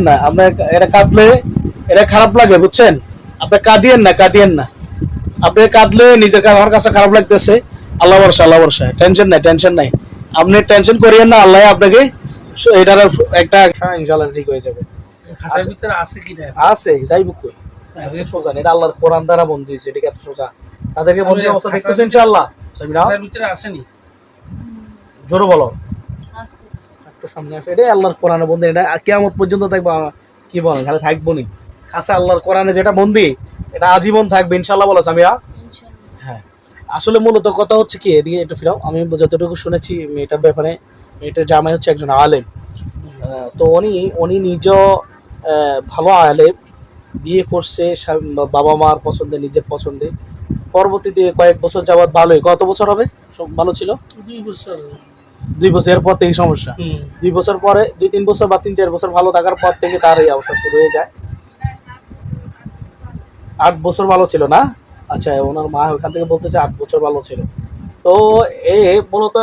না আপনার এটা কাঁদলে এটা খারাপ লাগে বুঝছেন, আপনি কাঁদিয়েন না আপনি কাঁদলে নিজের আমার কাছে খারাপ লাগতেছে। আল্লাহ ভরসা টেনশন নাই আপনি টেনশন করিয়েন না, আল্লাহ আপনাকে এটার একটা ইনশাআল্লাহ ঠিক হয়ে যাবে। খাঁচার ভিতরে আছে কি না? আছে যাইব কই, সোজা এটা আল্লাহর কোরআন দ্বারা বন্ধু হয়েছে, এটা এত সোজা। তাদেরকে বন্ধু অবস্থা দেখতেছেন ইনশাআল্লাহ। খাঁচার ভিতরে আসেনি? জোরে বলো একটু সামনে আসে, এটা আল্লাহর কোরআনে বন্দি, এটা কিয়ামত পর্যন্ত থাকবো। কি বলেন খালি থাকবো নি খাসা আল্লাহর কোরআনে যেটা বন্দি এটা আজীবন থাকবে ইনশাআল্লাহ বলো সামিয়া। হ্যাঁ আসলে মূলত কথা হচ্ছে কি, এদিকে একটু ফিরাও, আমি যতটুকু শুনেছি মেয়েটার ব্যাপারে, মেয়েটার জামাই হচ্ছে একজন আলেম। তো উনি নিজ ভালো আলেম, বিয়ে করছে বাবা মার পছন্দে নিজের পছন্দে, পরবর্তীতে কয়েক বছর যাবৎ ভালোই, কত বছর হবে সব ভালো ছিল? 2 বছর। 2 বছরের পর থেকে সমস্যা, 2 বছর পরে 2-3 বছর বা 3-4 বছর ভালো থাকার পর থেকে তার এই অবস্থা শুরু হয়ে যায়। 8 বছর ভালো ছিল না? আচ্ছা ওনার মা ওখান থেকে বলতেছে 8 বছর ভালো ছিল। তো এ মূলত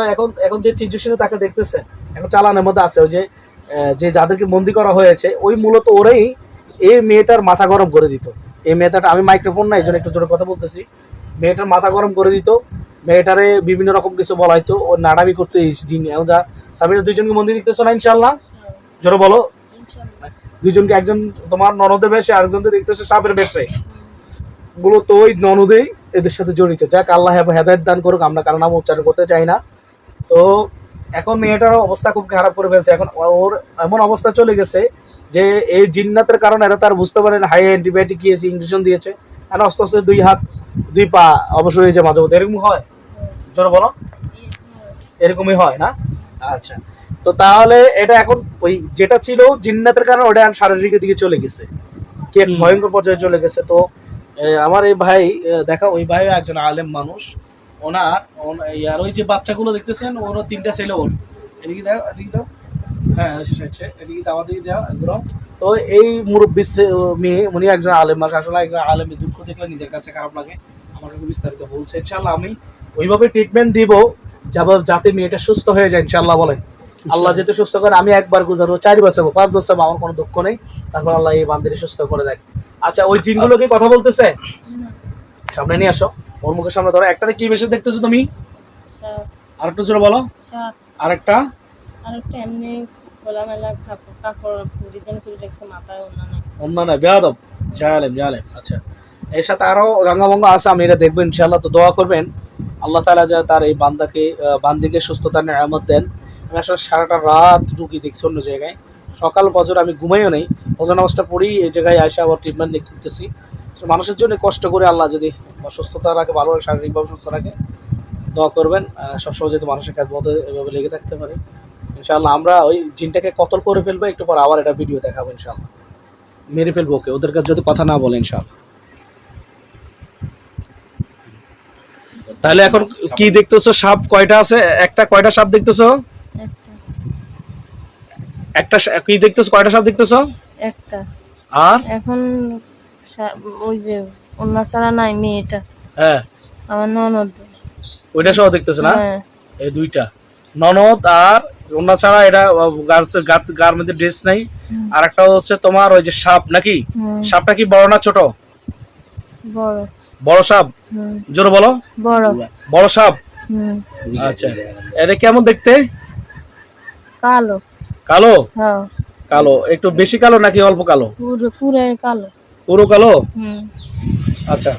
এখন যে সিচুয়েশনে তাকে দেখতেছে, এখন চালানের মধ্যে আছে, ওই যে যাদেরকে বন্দি করা হয়েছে ওই মূলত ওরাই এই মেয়েটার মাথা গরম করে দিত। এই মেয়েটার, আমি মাইক্রোফোন না এই জন্য একটু জোরে কথা বলতেছি, মেয়েটার মাথা গরম করে দিত, মেয়েটারে বিভিন্ন রকম কিছু বলা হইতো, ও নাড়াবি করতো এই জিন। এখন যা সাবিরা দুইজনকে মন্দির দেখতেছো না ইনশাআল্লাহ, জোরে বলো দুইজনকে, একজন তোমার ননদের বেশে, আরেকজনকে দেখতেছো সাপের বেশে, গুলো তো ওই ননদেই এদের সাথে জড়িত। যাক আল্লাহ হেদায়েত দান করুক, আমরা কারণ নাম উচ্চারণ করতে চাই না। তো এখন মেয়েটার অবস্থা খুব খারাপ করে ফেলছে, এখন ওর এমন অবস্থা চলে গেছে যে এই জিন্নাতের কারণে এরা তার বুঝতে পারেন হাই অ্যান্টিবায়োটিক দিয়েছে, ইঞ্জেকশন দিয়েছে, আর আস্তে আস্তে 2 হাত 2 পা অবশ্য হয়ে যায় মাঝে মধ্যে, এরকম হয় জোরে বলো, এরকমই হয় না? আচ্ছা তো তাহলে এটা এখন ওই যেটা ছিল জিন্নাতের কারণে ওটা শারীরিকের দিকে চলে গেছে, কি এক ভয়ঙ্কর পর্যায়ে চলে গেছে। তো আমার এই ভাই দেখা, ওই ভাই একজন আলেম মানুষ, ওনার আর ওই যে বাচ্চাগুলো দেখতেছেন ওর 3টা ছেলে, ওর এদিকে দাও হ্যাঁ এদিকে দাও দিকে দাও এগুলো। তো এই মুরব্বী মেয়ে উনি একজন আলেম মানুষ, আসলে একজন আলেমের দুঃখ দেখলে নিজের কাছে খারাপ লাগে। আমার কাছে বিস্তারিত বলছে, ইনশাআল্লাহ আমি ওইভাবে ট্রিটমেন্ট দিব যাতে মেয়েটা সুস্থ হয়ে যায় ইনশাআল্লাহ বলেন। আল্লাহ যেতে সুস্থ করে, আমি একবার গুজারবো, 4 বছর 5 বছর আমার কোনো দুঃখ নেই, তারপর আল্লাহ এই বান্দিরে সুস্থ করে দেয়। আচ্ছা ওই জিনগুলো কি কথা বলতেছে? সামনে নিয়ে আসো, ওর মুখের সামনে ধরো। একটারে কি বেশি দেখতেছো তুমি? আরেকটু জোরে বলো। আরেকটা এমনি খোলামেলা কাপড় ডিজাইন করে রাখছে, মাথায় অন্য না বেয়াদব জালেম। আচ্ছা এর সাথে আরো রঙ্গাভঙ্গ আছে, আমি এটা দেখবো ইনশাআল্লাহ। তো দোয়া করবেন আল্লাহ তাআলা যেন তার এই বান্দিকে সুস্থতার নিয়ামত দেন। আমি আসলে সারাটা রাত ঢুকি দেখছি অন্য জায়গায়, সকাল বজর আমি ঘুমাইও নেই, ওজন অবস্থা পড়ি এই জায়গায় আসে আবার ট্রিটমেন্ট করতেছি। মানুষের জন্য কষ্ট করে আল্লাহ যদি সুস্থতা রাখে, ভালো শারীরিকভাবে সুস্থ রাখে, দোয়া করবেন সবসময় যদি মানুষের কাজ মতো এভাবে লেগে থাকতে পারে ইনশাআল্লাহ। আমরা ওই জিনটাকে কতল করে ফেলবো, একটু পর আবার এটা ভিডিও দেখাবো ইনশাআল্লাহ, মেরে ফেলবো ওকে, ওদের কাছে যদি কথা না বলে ইনশাআল্লাহ। তাহলে এখন কি দেখতেছো, সাপ কয়টা আছে? কয়টা সাপ দেখতেছো? একটা কি দেখতেছো, কয়টা সাপ দেখতেছো? একটা। আর এখন ওই যে অন্য ছাড়া নাই মেয়েটা, হ্যাঁ আমার ননদ, ওইটা সহ দেখতেছো না? এই 2টা ননদ আর অন্য ছাড়া, এটা গার মধ্যে ড্রেস নাই। আর একটা হচ্ছে তোমার ওই যে সাপ, নাকি সাপটা কি বড় না ছোট? বড় সাপ, জোরে বলো। বড় সাপ। আচ্ছা এটা কেমন দেখতে? কালো কালো। কালো একটু বেশি কালো নাকি অল্প কালো? পুরো কালো। আচ্ছা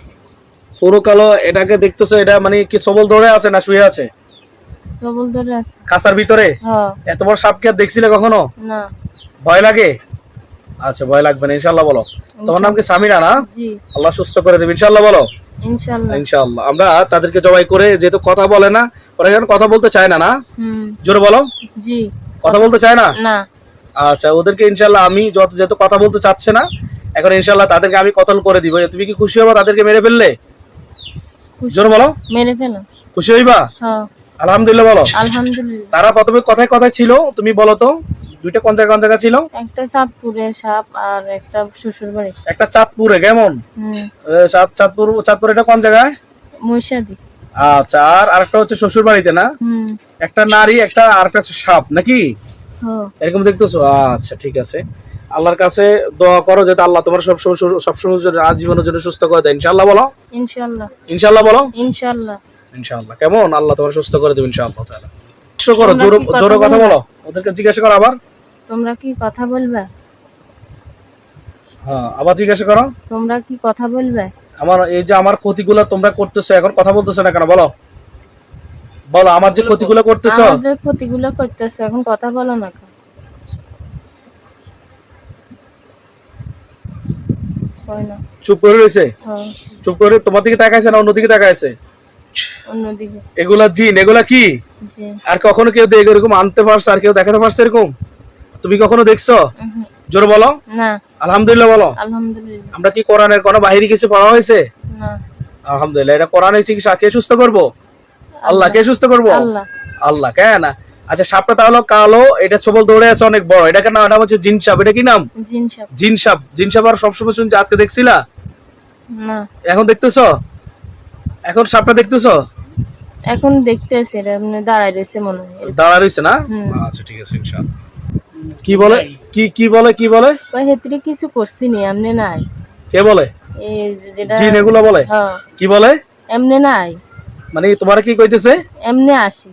পুরো কালো। এটাকে দেখতেছো, এটা মানে কি সবল ধরে আছে না শুয়ে আছে? সবল ধরে আছে খাঁচার ভিতরে। এত বড় সাপ কি আর দেখছিলে কখনো? না। ভয় লাগে? আচ্ছা ভয় লাগবে না ইনশাআল্লাহ বলো। তোমার নাম কি সামিরা না? জি। আল্লাহ সুস্থ করে দেবে ইনশাআল্লাহ বলো। ইনশাআল্লাহ। আমরা তাদেরকে জবাই করে, যেহেতু কথা বলে না, ওরা এখন কথা বলতে চায় না, না জোরে বলো। জি। কথা বলতে চায় না? না। আচ্ছা ওদেরকে ইনশাআল্লাহ আমি যেহেতু কথা বলতে চাচ্ছে না, এখন ইনশাআল্লাহ তাদেরকে আমি কতল করে দিব। তুমি কি খুশি হবা তাদেরকে মেরে ফেললে? জোরে বলো। মেরে ফেলো। খুশি হইবা? হ্যাঁ। আলহামদুলিল্লাহ বলো। আলহামদুলিল্লাহ। তারা প্রথমে কথায় ছিল, তুমি বলো তো 2টা কোন জায়গা ছিল? একটা চাঁদপুরে সাপ আর একটা শ্বশুরবাড়ি। একটা চাঁদপুরে, কেমন? চাঁদপুর এটা কোন জায়গায়? মহিষাদী। আচ্ছা আর আরেকটা হচ্ছে শ্বশুরবাড়িতে না? একটা নারী, একটা আরেকটা সাপ নাকি? এরকম দেখতেছো? আচ্ছা ঠিক আছে। আল্লাহর কাছে দোয়া করো যাতে আল্লাহ তোমার সবসময় জন্য আজীবনের জন্য সুস্থ করে দেয় ইনশাআল্লাহ বলো। ইনশাআল্লাহ। ইনশাআল্লাহ বলো। ইনশাআল্লাহ। ইনশাআল্লাহ কেমন আল্লাহ তোমার সুস্থ করে দেবে ইনশাআল্লাহ তাআলা। সুস্থ করো, তোমরা কি কথা জোরে কথা বলবা? বলো, ওদেরকে জিজ্ঞাসা করো আবার। তোমরা কি কথা বলবে? হ্যাঁ আবার জিজ্ঞাসা করো। তোমরা কি কথা বলবে? আমার এই যে আমার ক্ষতিগুলো তোমরা করতেছো, এখন কথা বলতেছো না কেন বলো? বলো আমার যে ক্ষতিগুলো করতেছো। আমার যে ক্ষতিগুলো করতেছে এখন কথা বলো না কেন? হয় না। চুপ করে রয়েছে। হ্যাঁ, চুপ করে তোমার দিকে তাকাইছে না অন্যদিকে তাকাইছে? অন্যদিকে। এগুলা জিন, এগুলা কি? জি। আর কখনো কেউ দেখে এরকম আনতে পারছে আর কেউ দেখাতে পারছে এরকম? তুমি কখনো দেখছো? জোরে বলো। না। আলহামদুলিল্লাহ বলো। আলহামদুলিল্লাহ। আমরা কি কোরআনের কোনো বাহিরে কিছু পড়া হয়েছে? না। আলহামদুলিল্লাহ। এটা কোরআনের চিকিৎসা, কে সুস্থ করবো? আল্লাহ। কে সুস্থ করবো? আল্লাহ। আল্লাহ। কেন? আচ্ছা সাপটা তাহলে কালো, এটা সবল দৌড়ে আছে অনেক বড়, এটাকে নাম হচ্ছে জিন সাপ। এটা কি নাম? জিন সাপ। জিন সাপ। জিন সাপ আর সবসময় শুনছি, আজকে দেখছিলা? না। এখন দেখতেছো? এখন সাপটা দেখতেছো? এখন দেখতেছি এটা এমনি দাঁড়ায় রয়েছে মনে হয়। দাঁড়া রয়েছে না? হুম। আচ্ছা ঠিক আছে ইনশাআল্লাহ। কি বলে? কি বলে? কি বলে? কই হেতরি কিছু করছি নি এমনি নাই। কে বলে? এই যেটা জিন এগুলো বলে? হ্যাঁ। কি বলে? এমনি নাই। মানে তোমার কি কইতেছে? এমনি আসি।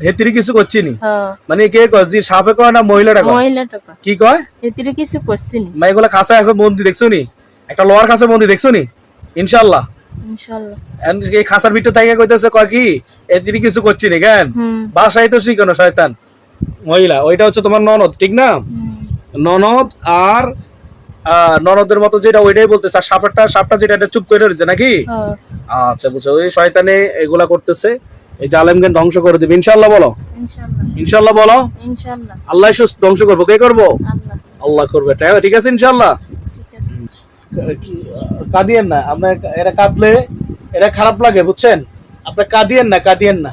হেতিরি কিছু করছিনি? হ্যাঁ। মানে কে কয় জি সাপে কয় না মহিলাটা কয়? মহিলাটা কয়। কি কয়? হেতরি কিছু করছি নি। মা এগুলা খাসা এখন বন্দি দেখছো নি? একটা লোহার খাসা বন্দি দেখছো নি? ইনশাআল্লাহ। ইনশাআল্লাহ। এই খাসার ভিতরে থেকে কইতেছে কয় কি হেতিরি কিছু করছিনি কেন? হুম। বাসায় তো শিখানো শয়তান মহিলা, ওইটা হচ্ছে তোমার ননদ, ঠিক না? ননদ আর ননদের মতো যেটা ওইটাই বলতেছে, আর সাপটা যেটা এটা চুপ করে রয়েছে নাকি? হ্যাঁ। আচ্ছা বুঝছো, ওই শয়তানে এগুলা করতেছে, এই জালেমকে ধ্বংস করে দিবে ইনশাআল্লাহ বলো। ইনশাআল্লাহ। ইনশাআল্লাহ বলো। ইনশাআল্লাহ। আল্লাহ ধ্বংস করবো, কে করবো? আল্লাহ। আল্লাহ করবে, ঠিক আছে ইনশাআল্লাহ। ঠিক আছে। কাঁদিয়েন না আপনার, এরা কাঁদলে এটা খারাপ লাগে বুঝছেন, আপনি কাঁদিয়েন না।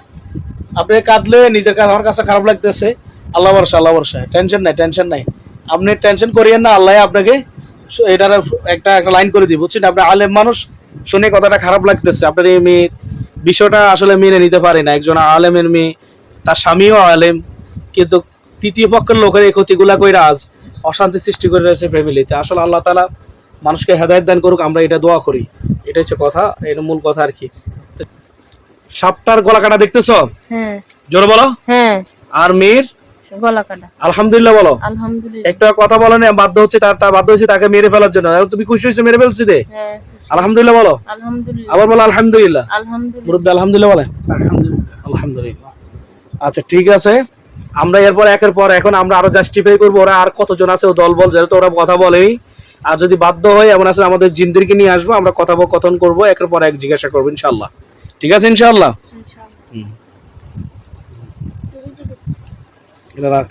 আপনি কাঁদলে নিজের কাছে, আমার কাছে খারাপ লাগতেছে। আল্লাহ ভরসা, টেনশন নাই, আপনি টেনশন করিয়েন না, আল্লাহ আপনাকে এটার একটা লাইন করে দিই বুঝছেন। আপনি আলেম মানুষ, শুনে কথাটা খারাপ লাগতেছে, আপনার এই মেয়ের বিষয়টা আসলে মেনে নিতে পারি না। একজন আলেমের মেয়ে, তার স্বামীও আলেম, কিন্তু তৃতীয় পক্ষের লোকের এই ক্ষতিগুলা কইরা আজ অশান্তি সৃষ্টি করে রয়েছে ফ্যামিলিতে। আসলে আল্লাহ তাআলা মানুষকে হেদায়েত দান করুক, আমরা এটা দোয়া করি, এটা হচ্ছে কথা, এটা মূল কথা আর কি। সাপটার গলা কাটা দেখতেছো? হ্যাঁ। জোরে বলো। হ্যাঁ। আর মেয়ের গলা কাটা। আলহামদুলিল্লাহ বলো। আলহামদুলিল্লাহ। একটা কথা বলে না, বাধ্য হচ্ছে তাকে মেরে ফেলার জন্য। তুমি খুশি হয়েছো মেরে ফেলছি রে? হ্যাঁ। আলহামদুলিল্লাহ বলো। আলহামদুলিল্লাহ। আবার বলো আলহামদুলিল্লাহ। আলহামদুলিল্লাহ। মুরব্বি আলহামদুলিল্লাহ বলেন। আলহামদুলিল্লাহ। আচ্ছা ঠিক আছে, আমরা এরপর একের পর এখন আমরা আরো জাস্টিফাই করবো ওরা আর কতজন আছে ও দল বল, যেহেতু ওরা কথা বলেই। আর যদি বাধ্য হয় এমন আছে আমাদের জিনদেরকে নিয়ে আসবো, আমরা কথোপকথন করবো, একের পর এক জিজ্ঞাসা করবো ইনশাআল্লাহ। ঠিক আছে ইনশাআল্লাহ। ইনশাআল্লাহ। রাখ।